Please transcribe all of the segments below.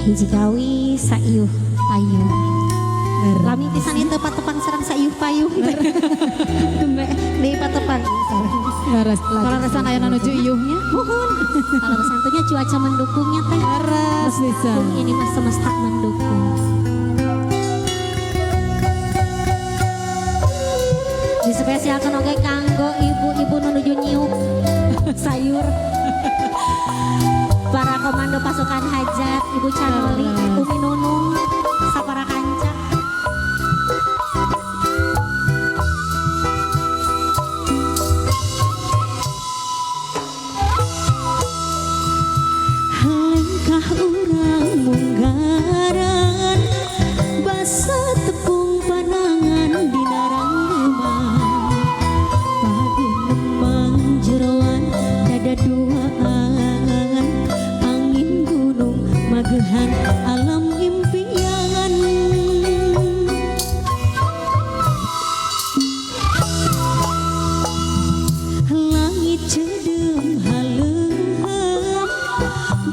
hiji gawi sayuh payung. Lami pisan itu patepang serang sayuh payung. Di patepang. Laras kalau resan aya nuju ieuhnya. Mohon. Kalau santunya cuaca mendukungnya teh. Laras bisa. Ini mah semesta mendukung. Dispesialkan oge kanggo ibu-ibu nuju nyiuk sayur. Para komando pasukan hajat, Ibu Canoli, Umi Nunung, sapara kanca. Langkah urang munggaran, basa tepung panangan di narang demang. Pagun nemang jeroan dada duaan, angin gunung magehan alam impian. Langit cedem haleuh,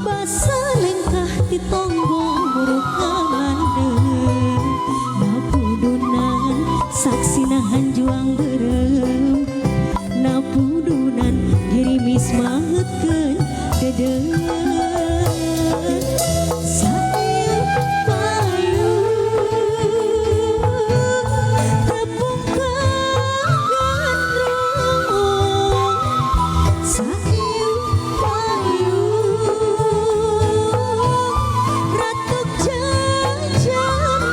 basa lengkah di tonggo muruk kalandeng. Napudunan saksinahan juang berem, napudunan gerimis mahetkeun dedeng. Sayup payung tepung kagandrung, sayup payung ratuk jantung,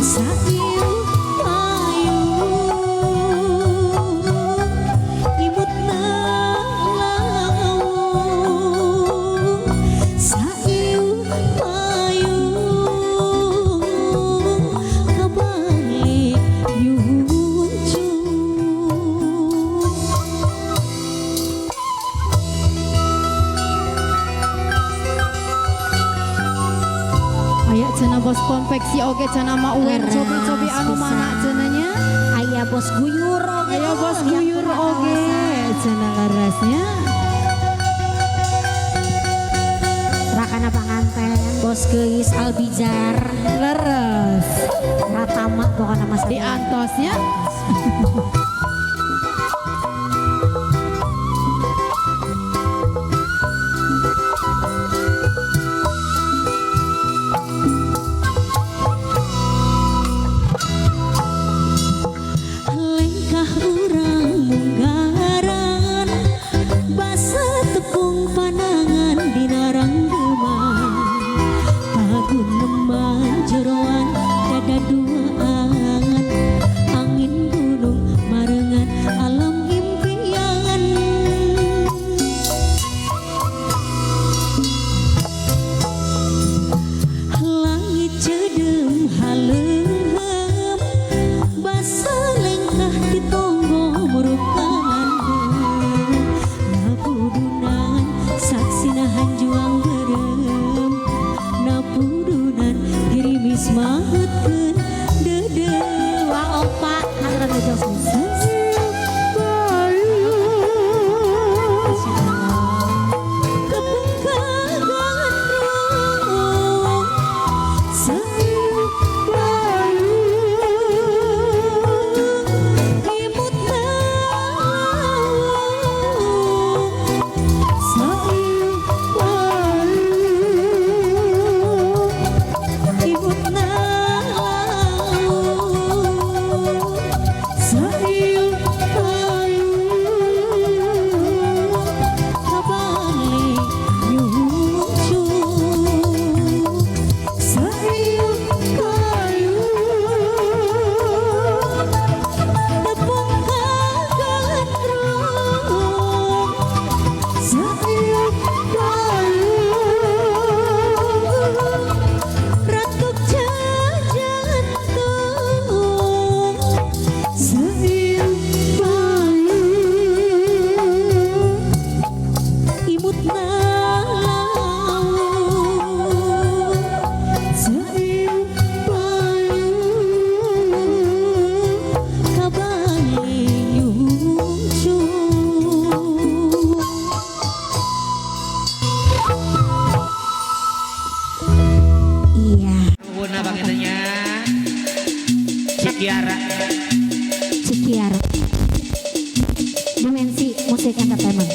sayup payung imutna lawung, sayup payung kabalik yuncung. Aya cenah bos konveksi oge cenah mah uwer Laras cobi-cobi anu bisa. mana cenahnya. Aya bos guyur oge. Aya bos yang guyur pernah oge kawasan. cenah larasnya. Rakana panganten bos geus albijar Leres ratama pokokna mas di antosnya. lengkah urang munggaran, basa tepung panangan di narang demang. Pagun nemang jeroan dada duaan, angin gunung marengan alam impian. Langit cedem haleuh, basa lengkah di tonggo muruk kalandeng. Napudunan saksinahan juang berem, napudunan gerimis mahetkeun dedeng. Wah opa hangrang ngejos muses. Tepung kagandrung, sayup payung imutna lawung, sayup payung imutna lawung, sayup payung kabalik nyuncung, sayup payung tepung kagandrung, sayup payung ratuk jantung, sayup payung imutna lawung, sayup payung kabalik nyuncung. Cikiara. Cikiara. Dimensi musik entertainment.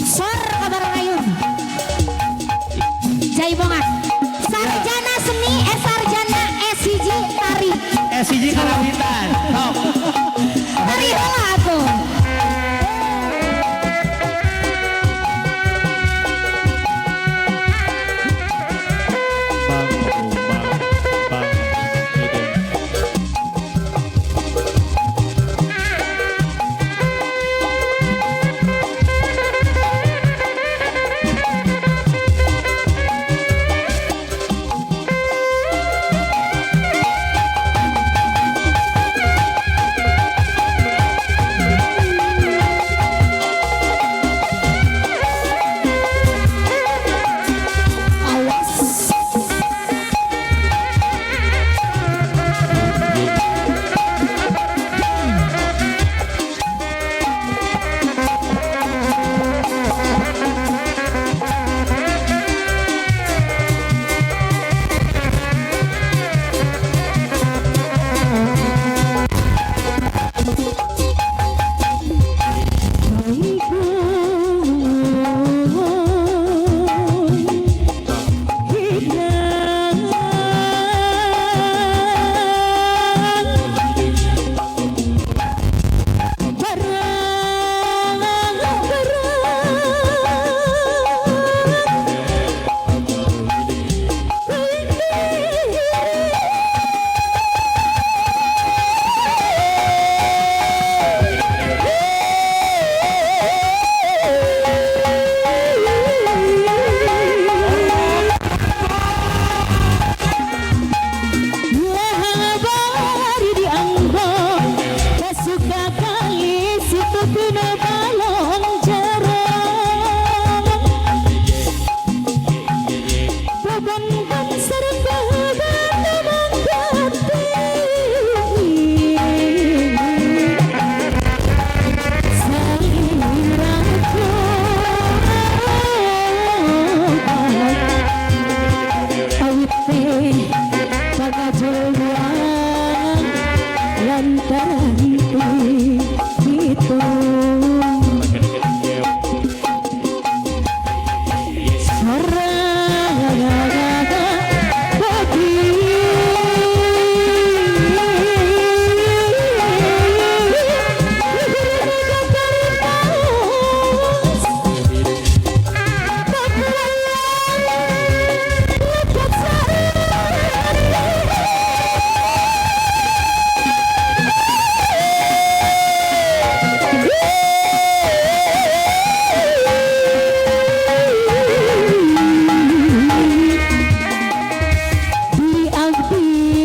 Sor kabar ayun. Jai Bongas. Sarjana seni sarjana SCG tari. SCG Karawitan. Top. Tari bola tuh.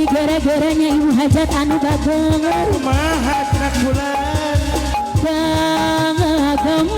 Gara-garanya ibu hajat anu bagong Rumah hajat bulan bagong